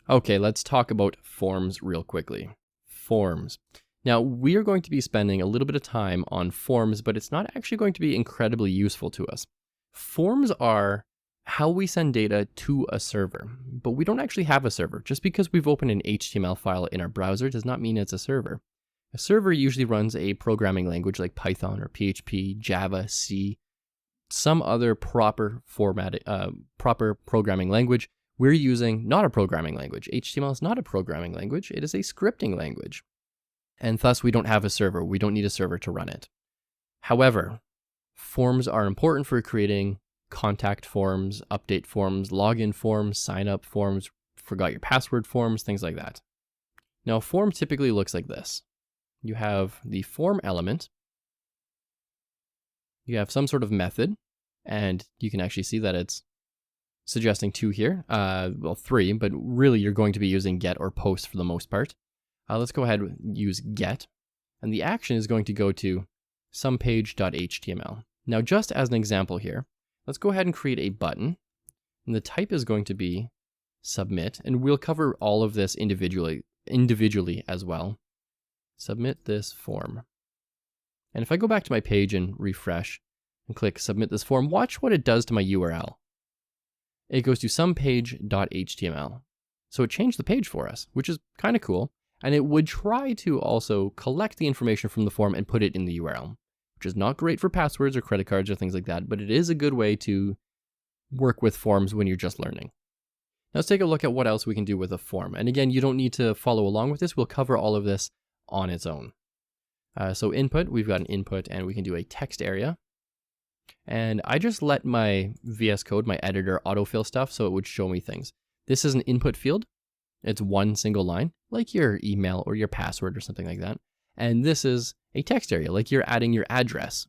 Okay, let's talk about forms real quickly. Forms. Now, we are going to be spending a little bit of time on forms, but it's not actually going to be incredibly useful to us. Forms are how we send data to a server, but we don't actually have a server. Just because we've opened an HTML file in our browser does not mean it's a server. A server usually runs a programming language like Python or PHP, Java, C, some other proper programming language. We're using not a programming language. HTML is not a programming language. It is a scripting language. And thus we don't have a server. We don't need a server to run it. However, forms are important for creating contact forms, update forms, login forms, sign up forms, forgot your password forms, things like that. Now, a form typically looks like this. You have the form element. You have some sort of method, and you can actually see that it's suggesting 2 here, well 3, but really you're going to be using get or post for the most part. Let's go ahead and use get, and the action is going to go to somepage.html. Now, just as an example here, let's go ahead and create a button, and the type is going to be submit, and we'll cover all of this individually as well. Submit this form. And if I go back to my page and refresh and click submit this form, watch what it does to my URL. It goes to somepage.html. So it changed the page for us, which is kind of cool. And it would try to also collect the information from the form and put it in the URL, which is not great for passwords or credit cards or things like that, but it is a good way to work with forms when you're just learning. Now let's take a look at what else we can do with a form. And again, you don't need to follow along with this. We'll cover all of this on its own. So input, we've got an input, and we can do a text area. And I just let my VS Code, my editor, autofill stuff so it would show me things. This is an input field. It's one single line, like your email or your password or something like that. And this is a text area, like you're adding your address.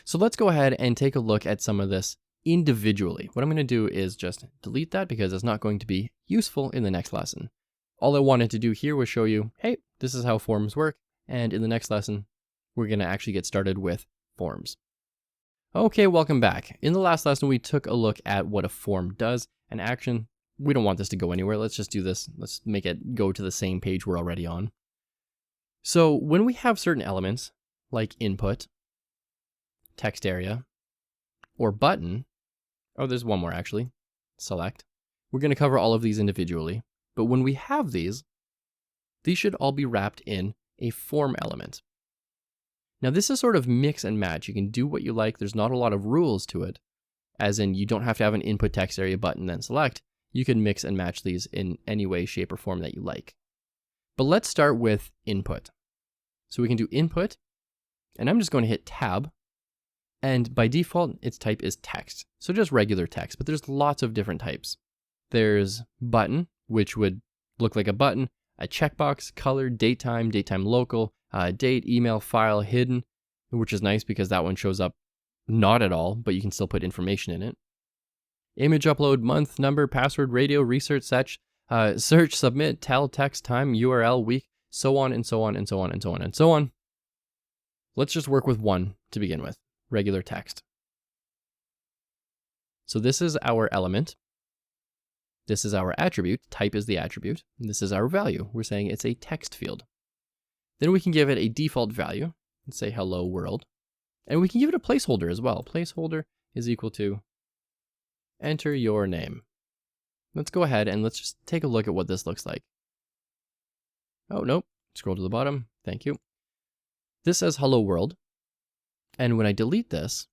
So let's go ahead and take a look at some of this individually. What I'm going to do is just delete that because it's not going to be useful in the next lesson. All I wanted to do here was show you, hey, this is how forms work. And in the next lesson, we're going to actually get started with forms. Okay, welcome back. In the last lesson, we took a look at what a form does. An action, we don't want this to go anywhere. Let's just do this. Let's make it go to the same page we're already on. So when we have certain elements like input, text area, or button, oh, there's one more actually, select. We're going to cover all of these individually. But when we have these should all be wrapped in a form element. Now this is sort of mix and match. You can do what you like. There's not a lot of rules to it, as in you don't have to have an input text area button then select. You can mix and match these in any way, shape, or form that you like. But let's start with input. So we can do input, and I'm just going to hit tab, and by default, its type is text. So just regular text, but there's lots of different types. There's button, which would look like a button, a checkbox, color, datetime, datetime local, date, email, file, hidden, which is nice because that one shows up not at all, but you can still put information in it. Image upload, month, number, password, radio, research, search, submit, tell, text, time, URL, week, so on and so on and so on and so on and so on. Let's just work with one to begin with, regular text. So this is our element. This is our attribute, type is the attribute, and this is our value. We're saying it's a text field. Then we can give it a default value, and say hello world. And we can give it a placeholder as well. Placeholder is equal to enter your name. Let's go ahead and let's just take a look at what this looks like. Oh, nope, scroll to the bottom, thank you. This says hello world, and when I delete this,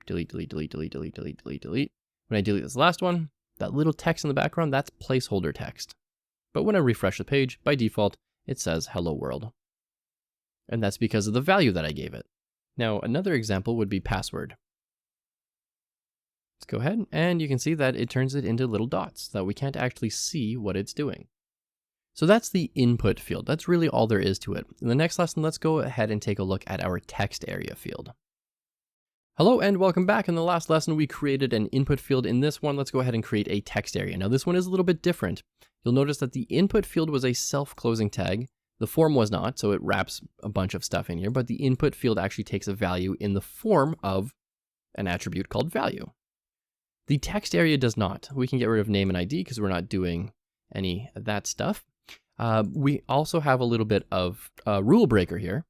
delete. When I delete this last one, that little text in the background, that's placeholder text. But when I refresh the page, by default, it says hello world. And that's because of the value that I gave it. Now, another example would be password. Let's go ahead, and you can see that it turns it into little dots, that we can't actually see what it's doing. So that's the input field. That's really all there is to it. In the next lesson, let's go ahead and take a look at our text area field. Hello and welcome back. In the last lesson, we created an input field. In this one, let's go ahead and create a text area. Now this one is a little bit different. You'll notice that the input field was a self-closing tag. The form was not, so it wraps a bunch of stuff in here, but the input field actually takes a value in the form of an attribute called value. The text area does not. We can get rid of name and ID because we're not doing any of that stuff. We also have a little bit of a rule breaker here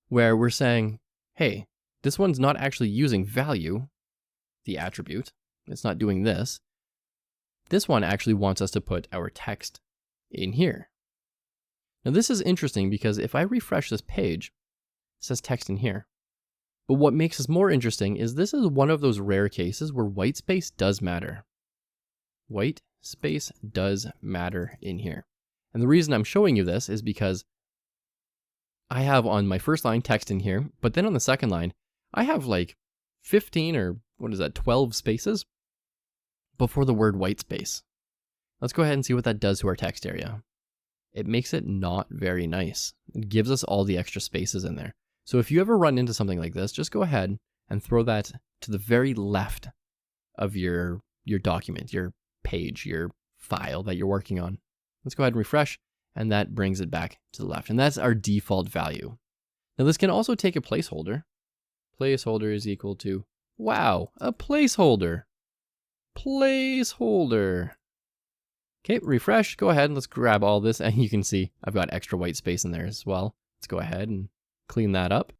where we're saying, hey, this one's not actually using value, the attribute. It's not doing this. This one actually wants us to put our text in here. Now this is interesting because if I refresh this page, it says text in here. But what makes this more interesting is this is one of those rare cases where white space does matter. White space does matter in here. And the reason I'm showing you this is because I have on my first line text in here, but then on the second line, I have like 15 or 12 spaces before the word white space. Let's go ahead and see what that does to our text area. It makes it not very nice. It gives us all the extra spaces in there. So if you ever run into something like this, just go ahead and throw that to the very left of your document, your page, your file that you're working on. Let's go ahead and refresh, and that brings it back to the left. And that's our default value. Now this can also take a placeholder. Placeholder is equal to, wow, a placeholder. Placeholder. Okay, refresh, go ahead and let's grab all this, and you can see I've got extra white space in there as well. Let's go ahead and clean that up.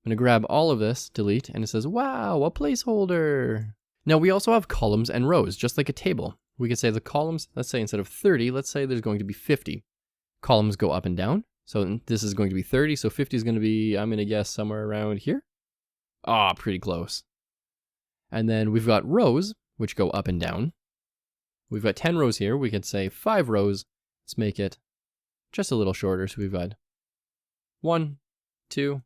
I'm gonna grab all of this, delete, and it says, wow, a placeholder. Now we also have columns and rows, just like a table. We could say the columns, let's say instead of 30, let's say there's going to be 50. Columns go up and down. So this is going to be 30, so 50 is going to be, I'm going to guess, somewhere around here. Ah, pretty close. And then we've got rows, which go up and down. We've got 10 rows here. We could say 5 rows. Let's make it just a little shorter. So we've got 1, 2,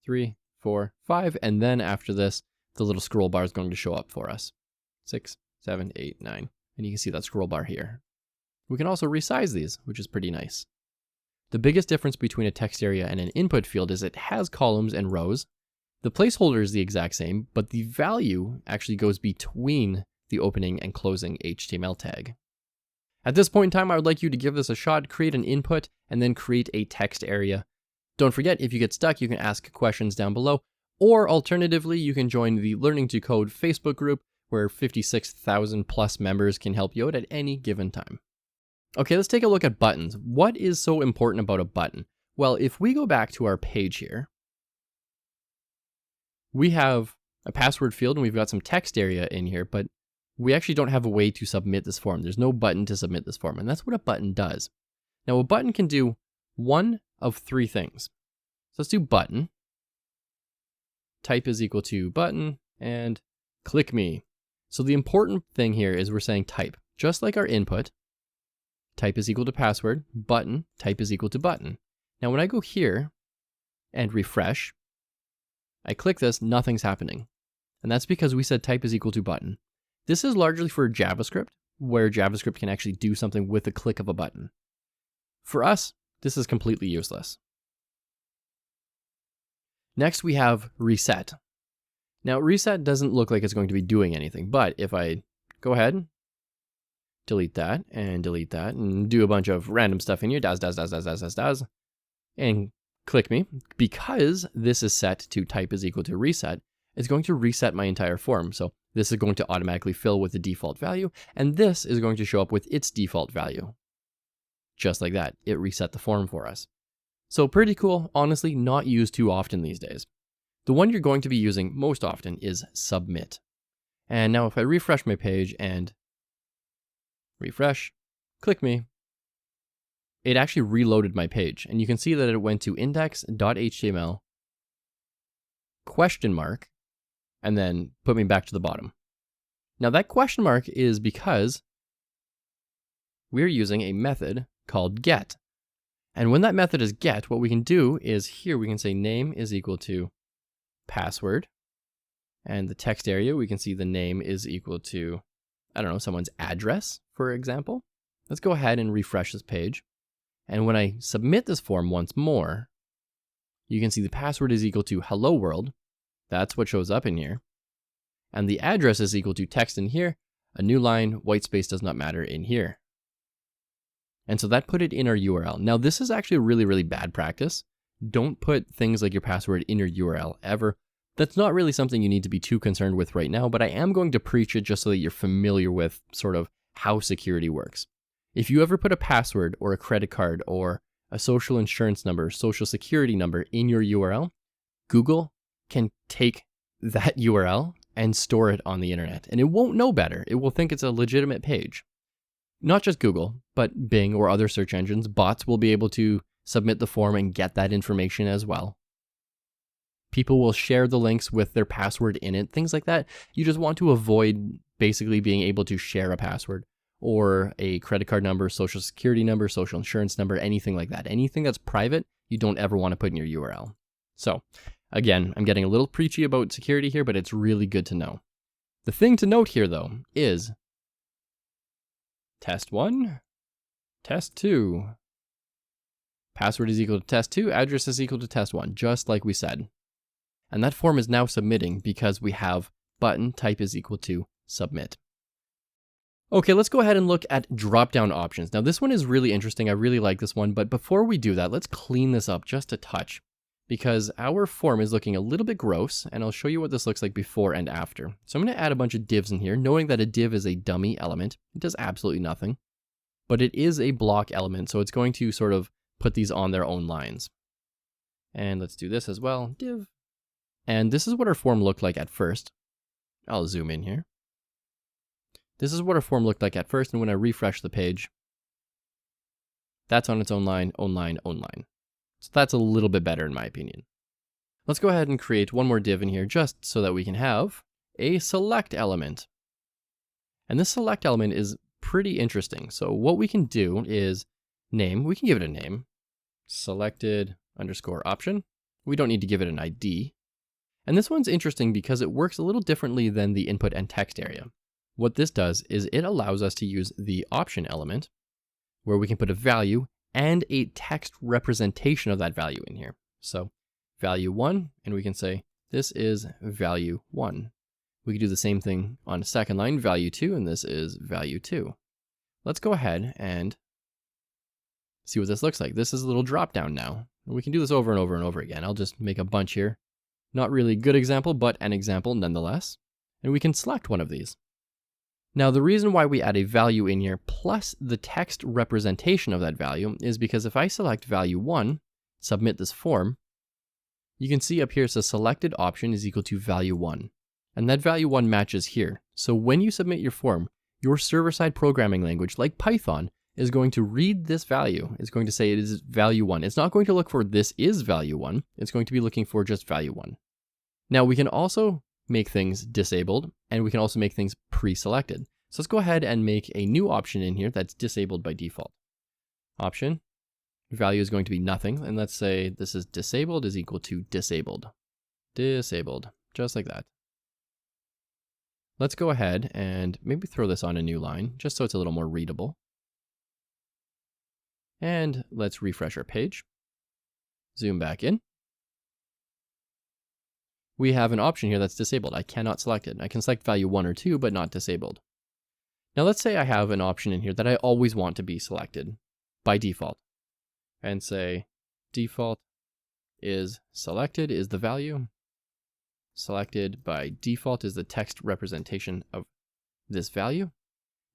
3, 4, 5. And then after this, the little scroll bar is going to show up for us. 6, 7, 8, 9. And you can see that scroll bar here. We can also resize these, which is pretty nice. The biggest difference between a text area and an input field is it has columns and rows. The placeholder is the exact same, but the value actually goes between the opening and closing HTML tag. At this point in time, I would like you to give this a shot, create an input, and then create a text area. Don't forget, if you get stuck, you can ask questions down below, or alternatively, you can join the Learning to Code Facebook group, where 56,000 plus members can help you out at any given time. Okay, let's take a look at buttons. What is so important about a button? Well, if we go back to our page here, we have a password field and we've got some text area in here, but we actually don't have a way to submit this form. There's no button to submit this form, and that's what a button does. Now, a button can do one of 3 things. So let's do button. Type is equal to button, and click me. So the important thing here is we're saying type. Just like our input, type is equal to password, button, type is equal to button. Now when I go here and refresh, I click this, nothing's happening. And that's because we said type is equal to button. This is largely for JavaScript, where JavaScript can actually do something with a click of a button. For us, this is completely useless. Next we have reset. Now reset doesn't look like it's going to be doing anything, but if I go ahead, delete that and do a bunch of random stuff in here, does, and click me, because this is set to type is equal to reset, it's going to reset my entire form. So this is going to automatically fill with the default value, and this is going to show up with its default value. Just like that, it reset the form for us. So pretty cool, honestly, not used too often these days. The one you're going to be using most often is submit. And now if I refresh my page and refresh, click me, it actually reloaded my page. And you can see that it went to index.html, question mark, and then put me back to the bottom. Now that question mark is because we're using a method called get. And when that method is get, what we can do is here we can say name is equal to password, and the text area, we can see the name is equal to, I don't know, someone's address, for example. Let's go ahead and refresh this page. And when I submit this form once more, you can see the password is equal to hello world. That's what shows up in here. And the address is equal to text in here, a new line, white space does not matter in here. And so that put it in our URL. Now this is actually a really, really bad practice. Don't put things like your password in your URL ever. That's not really something you need to be too concerned with right now, but I am going to preach it just so that you're familiar with sort of how security works. If you ever put a password or a credit card or a social insurance number, social security number in your URL, Google can take that URL and store it on the internet, and it won't know better. It will think it's a legitimate page. Not just Google, but Bing or other search engines, bots will be able to submit the form and get that information as well. People will share the links with their password in it, things like that. You just want to avoid basically being able to share a password or a credit card number, social security number, social insurance number, anything like that. Anything that's private, you don't ever want to put in your URL. So again, I'm getting a little preachy about security here, but it's really good to know. The thing to note here though is test 1, test 2. Password is equal to test 2, address is equal to test 1, just like we said. And that form is now submitting because we have button type is equal to submit. Okay, let's go ahead and look at drop-down options. Now this one is really interesting. I really like this one, but before we do that, let's clean this up just a touch because our form is looking a little bit gross, and I'll show you what this looks like before and after. So I'm going to add a bunch of divs in here, knowing that a div is a dummy element. It does absolutely nothing, but it is a block element, so it's going to sort of put these on their own lines. And let's do this as well, div. And this is what our form looked like at first. I'll zoom in here. This is what our form looked like at first, and when I refresh the page, that's on its own line, own line, own line. So that's a little bit better in my opinion. Let's go ahead and create one more div in here just so that we can have a select element. And this select element is pretty interesting. So what we can do is name, we can give it a name, selected underscore option. We don't need to give it an ID. And this one's interesting because it works a little differently than the input and text area. What this does is it allows us to use the option element where we can put a value and a text representation of that value in here. So value 1, and we can say this is value 1. We can do the same thing on a second line, value 2, and this is value 2. Let's go ahead and see what this looks like. This is a little drop down now. We can do this over and over and over again. I'll just make a bunch here. Not really a good example, but an example nonetheless. And we can select one of these. Now, the reason why we add a value in here plus the text representation of that value is because if I select value 1, submit this form, you can see up here it says selected option is equal to value 1. And that value 1 matches here. So when you submit your form, your server-side programming language, like Python, is going to read this value. It's going to say it is value 1. It's not going to look for this is value 1. It's going to be looking for just value 1. Now, we can also make things disabled, and we can also make things pre-selected. So let's go ahead and make a new option in here that's disabled by default. Option, value is going to be nothing, and let's say this is disabled is equal to disabled. Disabled, just like that. Let's go ahead and maybe throw this on a new line, just so it's a little more readable. And let's refresh our page. Zoom back in. We have an option here that's disabled. I cannot select it. I can select value 1 or 2, but not disabled. Now let's say I have an option in here that I always want to be selected by default. And say default is selected is the value. Selected by default is the text representation of this value.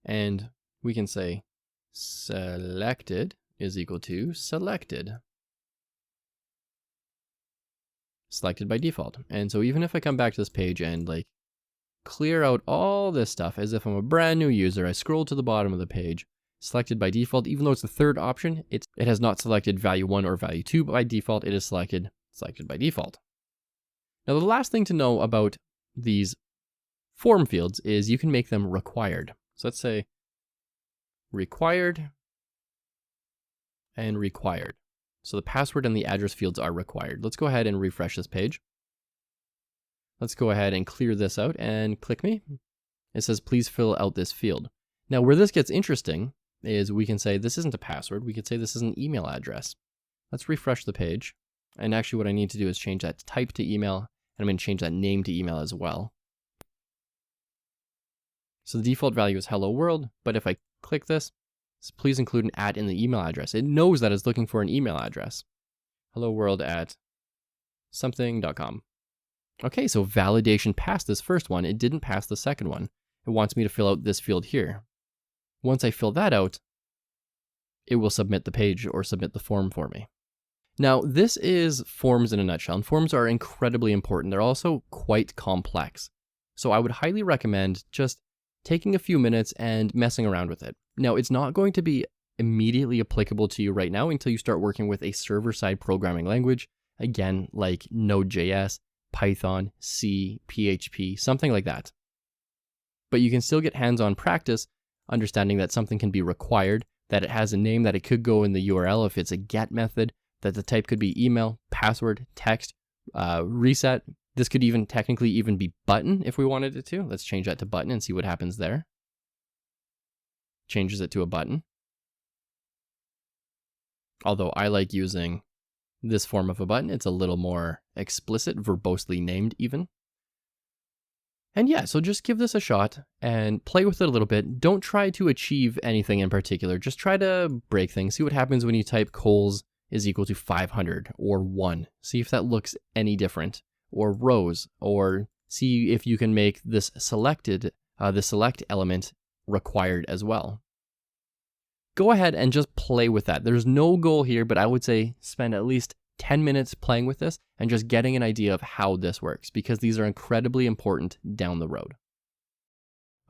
And we can say selected is equal to selected. Selected by default. And so even if I come back to this page and like clear out all this stuff as if I'm a brand new user, I scroll to the bottom of the page, selected by default, even though it's the third option, it has not selected value 1 or value 2 by default, it is selected by default. Now the last thing to know about these form fields is you can make them required. So let's say required and required. So the password and the address fields are required. Let's go ahead and refresh this page. Let's go ahead and clear this out and click me. It says, please fill out this field. Now where this gets interesting is we can say this isn't a password. We could say this is an email address. Let's refresh the page. And actually what I need to do is change that type to email, and I'm going to change that name to email as well. So the default value is hello world, but if I click this, please include an @ in the email address. It knows that it's looking for an email address. hello world at something.com. Okay, so validation passed this first one. It didn't pass the second one. It wants me to fill out this field here. Once I fill that out, it will submit the page or submit the form for me. Now, this is forms in a nutshell, and forms are incredibly important. They're also quite complex. So I would highly recommend just taking a few minutes and messing around with it. Now, it's not going to be immediately applicable to you right now until you start working with a server-side programming language, again, like Node.js, Python, C, PHP, something like that. But you can still get hands-on practice understanding that something can be required, that it has a name, that it could go in the URL if it's a GET method, that the type could be email, password, text, reset. This could even technically even be button if we wanted it to. Let's change that to button and see what happens there. Changes it to a button. Although I like using this form of a button, it's a little more explicit, verbosely named even. And yeah, so just give this a shot and play with it a little bit. Don't try to achieve anything in particular. Just try to break things. See what happens when you type cols is equal to 500 or 1. See if that looks any different. Or rows, or see if you can make this selected, the select element required as well. Go ahead and just play with that. There's no goal here, but I would say spend at least 10 minutes playing with this and just getting an idea of how this works, because these are incredibly important down the road.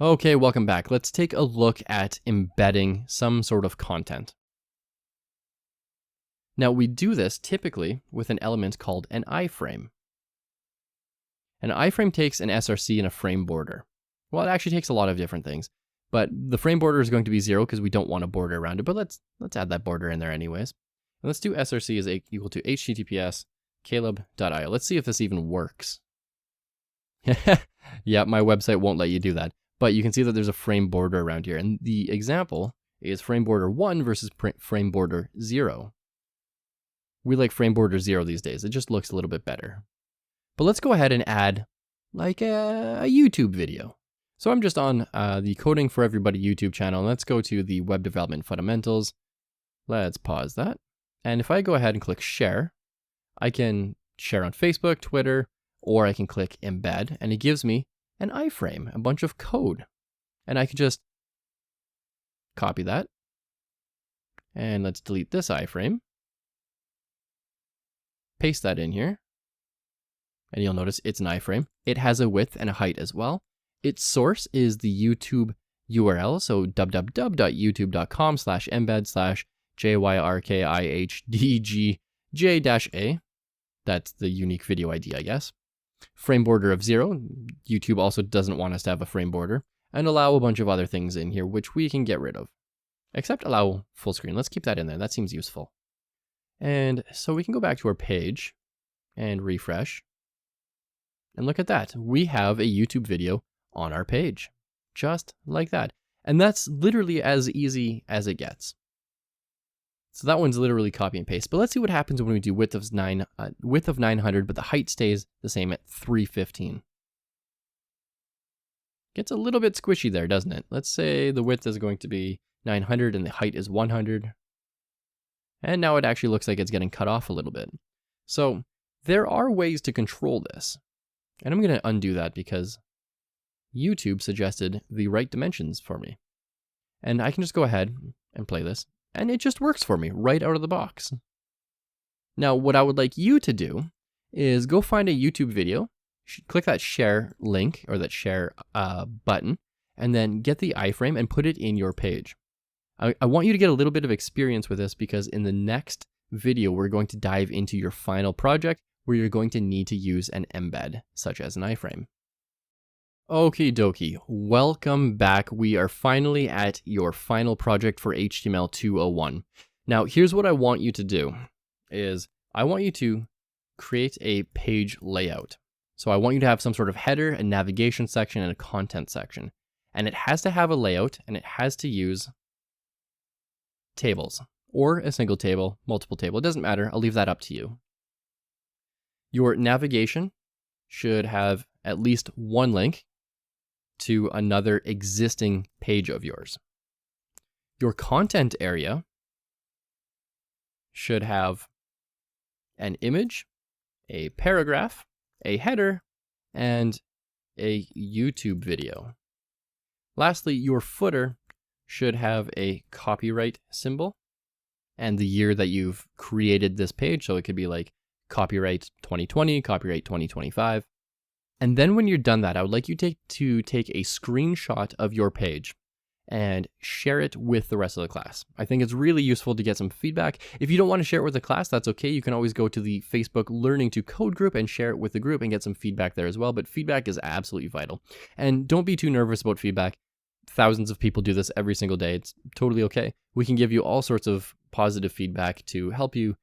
Okay, welcome back. Let's take a look at embedding some sort of content. Now we do this typically with an element called an iframe. An iframe takes an SRC and a frame border. Well, it actually takes a lot of different things, but the frame border is going to be 0 because we don't want a border around it, but let's add that border in there anyways. And let's do SRC is equal to HTTPS caleb.io. Let's see if this even works. Yeah, my website won't let you do that, but you can see that there's a frame border around here, and the example is frame border 1 versus frame border 0. We like frame border 0 these days. It just looks a little bit better. But let's go ahead and add like a YouTube video. So I'm just on the Coding for Everybody YouTube channel. Let's go to the Web Development Fundamentals. Let's pause that. And if I go ahead and click share, I can share on Facebook, Twitter, or I can click embed, and it gives me an iframe, a bunch of code. And I can just copy that. And let's delete this iframe. Paste that in here. And you'll notice it's an iframe. It has a width and a height as well. Its source is the YouTube URL, so www.youtube.com/embed/JYRKIHDGJ-A. That's the unique video ID, I guess. Frame border of 0. YouTube also doesn't want us to have a frame border. And allow a bunch of other things in here, which we can get rid of. Except allow full screen. Let's keep that in there. That seems useful. And so we can go back to our page and refresh. And look at that. We have a YouTube video on our page, just like that. And that's literally as easy as it gets. So that one's literally copy and paste. But let's see what happens when we do width of 900, but the height stays the same at 315. Gets a little bit squishy there, doesn't it? Let's say the width is going to be 900 and the height is 100. And now it actually looks like it's getting cut off a little bit. So there are ways to control this. And I'm going to undo that because YouTube suggested the right dimensions for me. And I can just go ahead and play this, and it just works for me right out of the box. Now, what I would like you to do is go find a YouTube video, click that share link or that share button, and then get the iframe and put it in your page. I want you to get a little bit of experience with this because in the next video, we're going to dive into your final project where you're going to need to use an embed, such as an iframe. Okie dokie, welcome back. We are finally at your final project for HTML 201. Now, here's what I want you to do, is I want you to create a page layout. So I want you to have some sort of header, a navigation section, and a content section. And it has to have a layout, and it has to use tables, or a single table, multiple table. It doesn't matter. I'll leave that up to you. Your navigation should have at least one link to another existing page of yours. Your content area should have an image, a paragraph, a header, and a YouTube video. Lastly, your footer should have a copyright symbol and the year that you've created this page. So it could be like copyright 2020, copyright 2025. And then when you're done that, I would like you to take a screenshot of your page and share it with the rest of the class. I think it's really useful to get some feedback. If you don't want to share it with the class, that's okay. You can always go to the Facebook Learning to Code group and share it with the group and get some feedback there as well. But feedback is absolutely vital. And don't be too nervous about feedback. Thousands of people do this every single day. It's totally okay. We can give you all sorts of positive feedback to help you,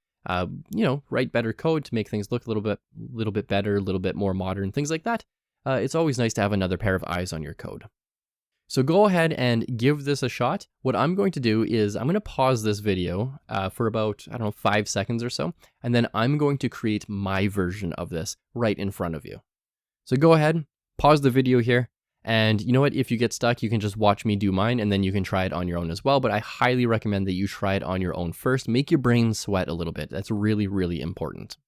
write better code, to make things look a little bit better, a little bit more modern, things like that. It's always nice to have another pair of eyes on your code. So go ahead and give this a shot. What I'm going to do is I'm going to pause this video for about, 5 seconds or so, and then I'm going to create my version of this right in front of you. So go ahead, pause the video here, and you know what? If you get stuck, you can just watch me do mine, and then you can try it on your own as well. But I highly recommend that you try it on your own first. Make your brain sweat a little bit. That's really, really important.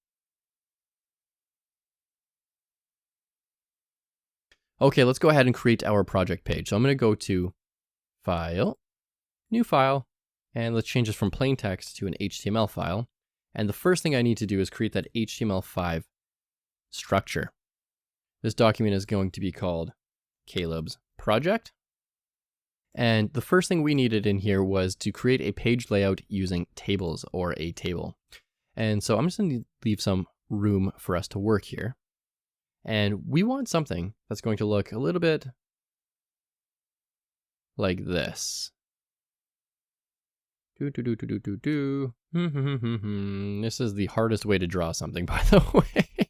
Okay, let's go ahead and create our project page. So I'm going to go to File, New File, and let's change this from plain text to an HTML file. And the first thing I need to do is create that HTML5 structure. This document is going to be called Caleb's Project. And the first thing we needed in here was to create a page layout using tables or a table. And so I'm just going to leave some room for us to work here. And we want something that's going to look a little bit like this. This is the hardest way to draw something, by the way.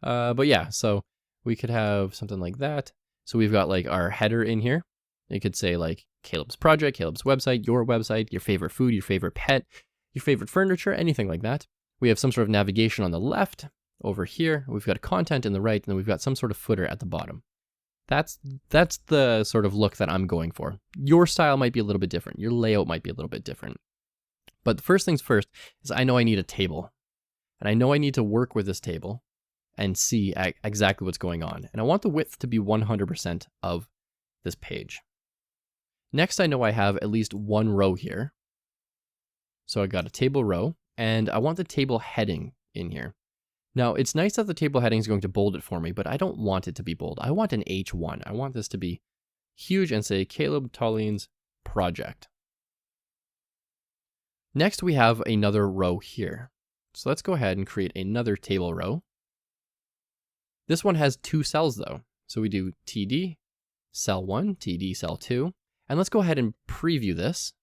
But yeah, so we could have something like that. So we've got like our header in here. It could say like Caleb's project, Caleb's website, your favorite food, your favorite pet, your favorite furniture, anything like that. We have some sort of navigation on the left. Over here, we've got content in the right, and then we've got some sort of footer at the bottom. That's the sort of look that I'm going for. Your style might be a little bit different. Your layout might be a little bit different. But the first things first is I know I need a table. And I know I need to work with this table and see exactly what's going on. And I want the width to be 100% of this page. Next, I know I have at least one row here. So I got a table row, and I want the table heading in here. Now, it's nice that the table heading is going to bold it for me, but I don't want it to be bold. I want an H1. I want this to be huge and say Caleb Tollien's Project. Next, we have another row here. So let's go ahead and create another table row. This one has 2 cells though. So we do TD, cell 1, TD, cell 2. And let's go ahead and preview this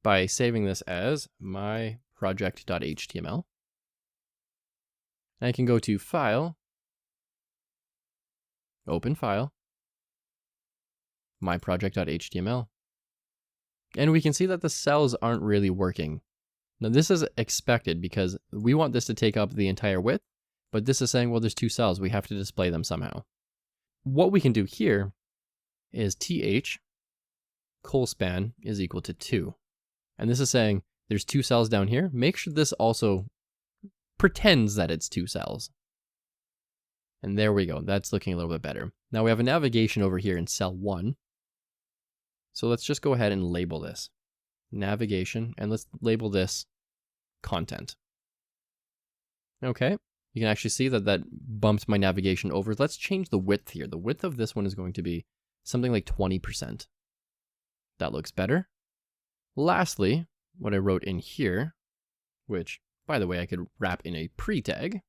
by saving this as my project.html. I can go to File, Open File, My Project.html. And we can see that the cells aren't really working. Now this is expected because we want this to take up the entire width, but this is saying, well, there's 2 cells. We have to display them somehow. What we can do here is th colspan is equal to 2. And this is saying there's 2 cells down here. Make sure this also pretends that it's 2 cells. And there we go. That's looking a little bit better. Now we have a navigation over here in cell 1. So let's just go ahead and label this navigation, and let's label this content. Okay. You can actually see that bumped my navigation over. Let's change the width here. The width of this one is going to be something like 20%. That looks better. Lastly, what I wrote in here, which by the way, I could wrap in a pre-tag,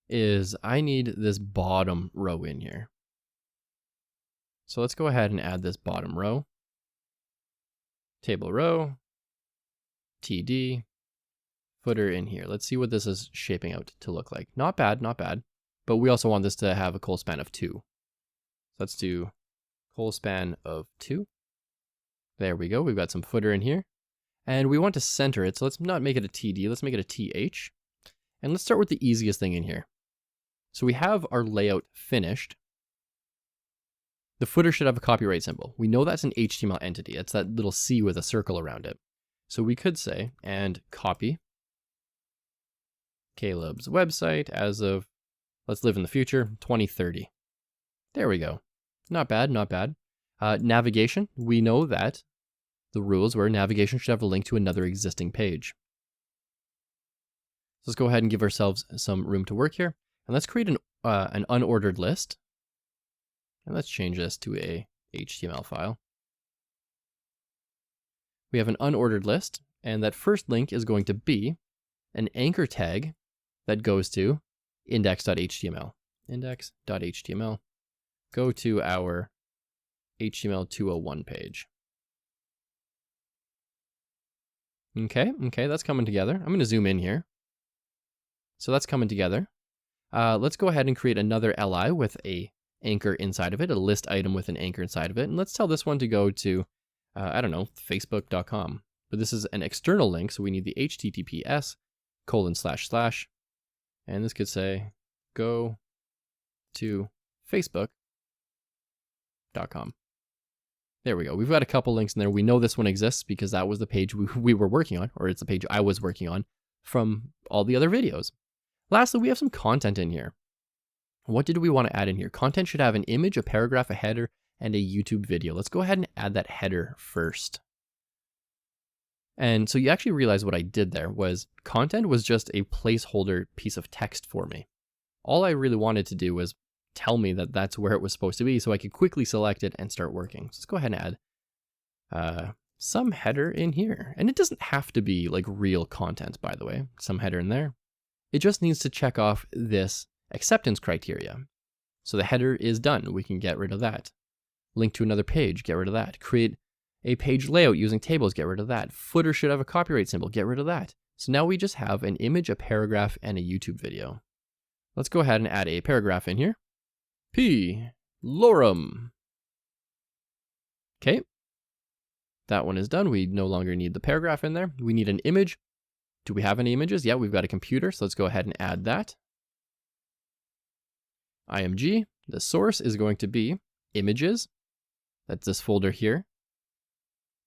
is I need this bottom row in here. So let's go ahead and add this bottom row. Table row, TD, footer in here. Let's see what this is shaping out to look like. Not bad, not bad. But we also want this to have a colspan of 2. So let's do colspan of 2. There we go. We've got some footer in here. And we want to center it, so let's not make it a TD, let's make it a TH. And let's start with the easiest thing in here. So we have our layout finished. The footer should have a copyright symbol. We know that's an HTML entity. It's that little C with a circle around it. So we could say, and copy Caleb's website as of, let's live in the future, 2030. There we go. Not bad, not bad. Navigation, we know that the rules were navigation should have a link to another existing page. So let's go ahead and give ourselves some room to work here. And let's create an unordered list. And let's change this to a HTML file. We have an unordered list, and that first link is going to be an anchor tag that goes to index.html. Index.html. Go to our HTML 201 page. Okay, that's coming together. I'm going to zoom in here. So that's coming together. Let's go ahead and create another li with a anchor inside of it, a list item with an anchor inside of it. And let's tell this one to go to, I don't know, facebook.com. But this is an external link, so we need the https:// and this could say go to facebook.com. There we go. We've got a couple links in there. We know this one exists because that was the page we were working on, or it's the page I was working on from all the other videos. Lastly, we have some content in here. What did we want to add in here? Content should have an image, a paragraph, a header, and a YouTube video. Let's go ahead and add that header first. And so you actually realize what I did there was content was just a placeholder piece of text for me. All I really wanted to do was tell me that that's where it was supposed to be so I could quickly select it and start working. So let's go ahead and add some header in here. And it doesn't have to be like real content, by the way, some header in there. It just needs to check off this acceptance criteria. So the header is done. We can get rid of that. Link to another page, get rid of that. Create a page layout using tables, get rid of that. Footer should have a copyright symbol, get rid of that. So now we just have an image, a paragraph, and a YouTube video. Let's go ahead and add a paragraph in here. P. Lorem. Okay. That one is done. We no longer need the paragraph in there. We need an image. Do we have any images? Yeah, we've got a computer, so let's go ahead and add that. IMG, the source is going to be images. That's this folder here.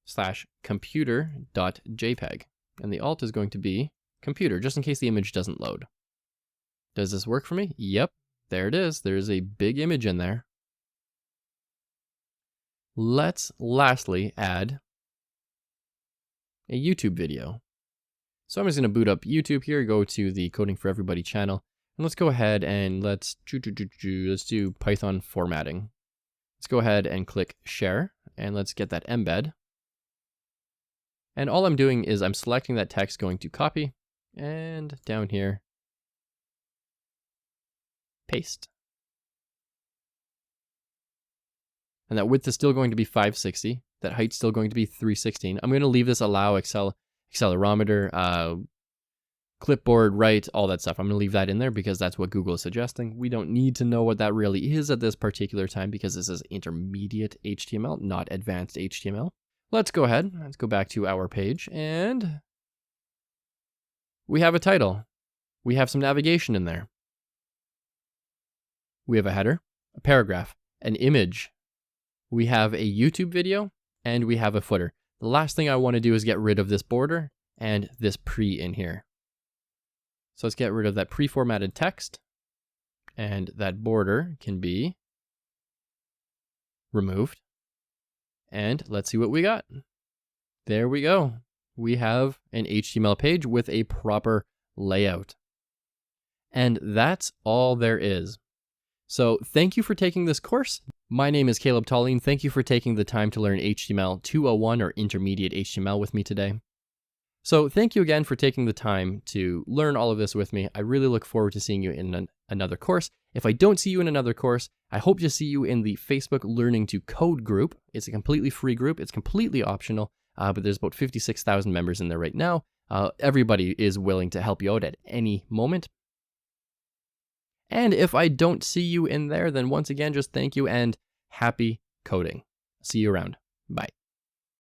/computer.jpg. And the alt is going to be computer, just in case the image doesn't load. Does this work for me? Yep, there it is. There's a big image in there. Let's lastly add a YouTube video. So I'm just going to boot up YouTube here, go to the Coding for Everybody channel, and let's go ahead and let's do Python formatting. Let's go ahead and click share, and let's get that embed. And all I'm doing is I'm selecting that text, going to copy, and down here, paste. And that width is still going to be 560. That height's still going to be 316. I'm going to leave this allow accelerometer, clipboard, write, all that stuff. I'm going to leave that in there because that's what Google is suggesting. We don't need to know what that really is at this particular time because this is intermediate HTML, not advanced HTML. Let's go ahead. Let's go back to our page and we have a title. We have some navigation in there. We have a header, a paragraph, an image. We have a YouTube video and we have a footer. The last thing I want to do is get rid of this border and this pre in here. So let's get rid of that pre-formatted text, and that border can be removed. And let's see what we got. There we go. We have an HTML page with a proper layout. And that's all there is. So thank you for taking this course. My name is Caleb Tallien. Thank you for taking the time to learn HTML 201 or intermediate HTML with me today. So thank you again for taking the time to learn all of this with me. I really look forward to seeing you in another course. If I don't see you in another course, I hope to see you in the Facebook Learning to Code group. It's a completely free group. It's completely optional, but there's about 56,000 members in there right now. Everybody is willing to help you out at any moment. And if I don't see you in there, then once again, just thank you and happy coding. See you around. Bye.